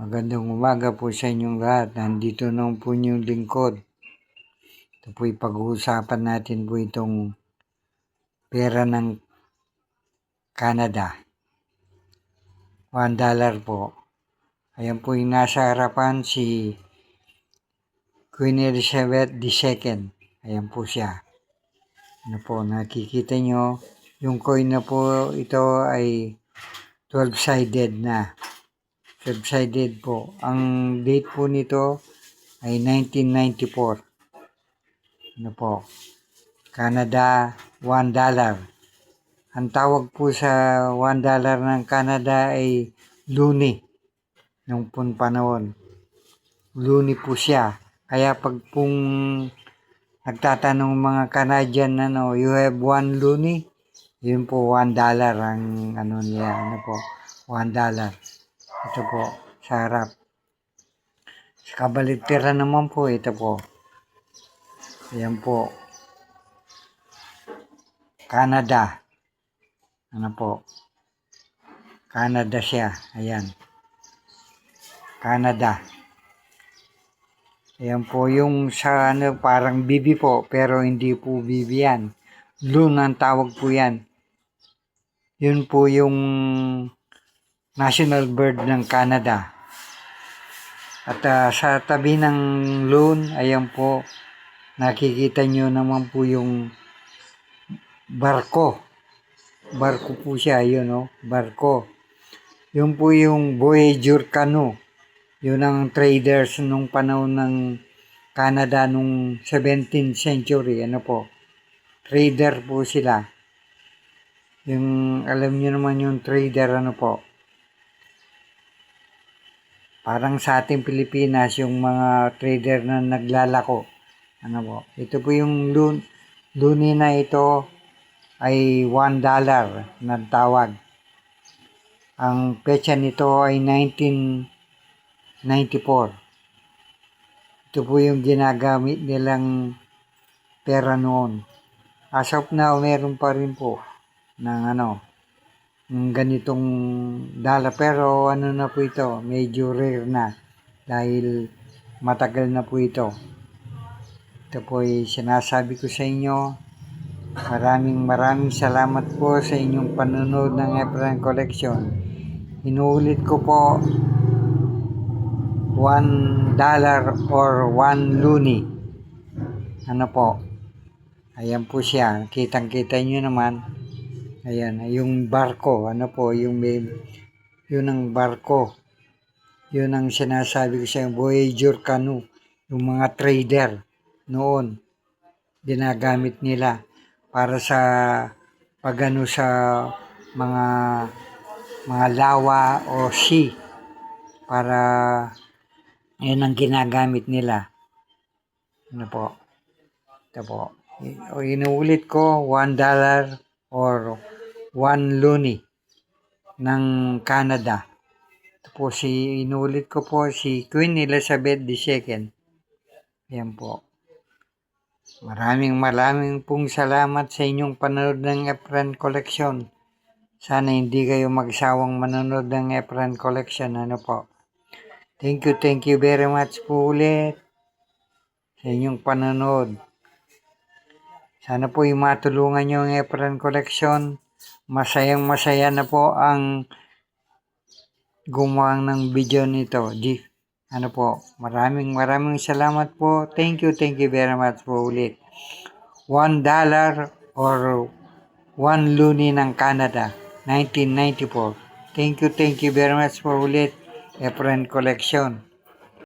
Magandang umaga po sa inyong lahat. Nandito na po yung lingkod. Ito po'y pag-uusapan natin po itong pera ng Canada. $1 po. Ayan po yung nasa harapan si Queen Elizabeth II. Ayan po siya. Ano po, nakikita nyo, yung coin na po ito ay 12-sided na. 12-sided po. Ang date po nito ay 1994. Ano po? Canada, $1. Ang tawag po sa $1 ng Canada ay loonie. Nung panahon. Loonie po siya. Kaya pag pong nagtatanong mga Canadian, you have one loonie? Yun po, $1 ang niya. Ano po? $1. Ito po, sa harap. Sa kabaligtaran naman po, ito po. Ayan po. Canada. Ano po? Canada siya. Ayan. Canada. Ayan po yung sa parang bibi po, pero hindi po bibi yan. Loon ang tawag po yan. Yun po yung national bird ng Canada. At sa tabi ng loon, ayan po, nakikita nyo naman po yung barko. Barko po siya, yun barko. Yun po yung Voyageur canoe. Yun ang traders nung panahon ng Canada nung 17th century. Ano po? Trader po sila. Yung, alam nyo naman yung trader, ano po? Parang sa ating Pilipinas, yung mga trader na naglalako. Ano po? Ito po yung loonie na ito ay $1 na tawag. Ang petsa nito ay 1994. Ito po yung ginagamit nilang pera noon. As of now, meron pa rin po ng ng ganitong dollar. Pero na po ito, medyo rare na dahil matagal na po ito. Ito po ay sinasabi ko sa inyo. Maraming salamat po sa inyong panonood ng Efren Collection. Inuulit ko po, $1 or one loonie. Ano po? Ayan po siya. Kitang-kita nyo naman. Ayan, yung barko. Ano po? Yun ang barko. Yun ang sinasabi ko sa Voyageur canoe. Yung mga trader noon, ginagamit nila para sa pagano sa mga lawa o sea. Para yun ang ginagamit nila. Ano po? Ito po. Inuulit ko, $1 or one loonie ng Canada. Ito po inuulit ko po si Queen Elizabeth II. Yan po. Maraming pong salamat sa inyong panonood ng Efren Collection. Sana hindi kayo magsawang manonood ng Efren Collection. Ano po? Thank you very much po ulit sa inyong panonood. Sana po yung matulungan nyo ang Efren Collection. Masaya na po ang gumawa ng video nito. Ano po, maraming salamat po. Thank you very much po ulit. $1 or one loonie ng Canada, 1994. Thank you very much po ulit, Efren Collection.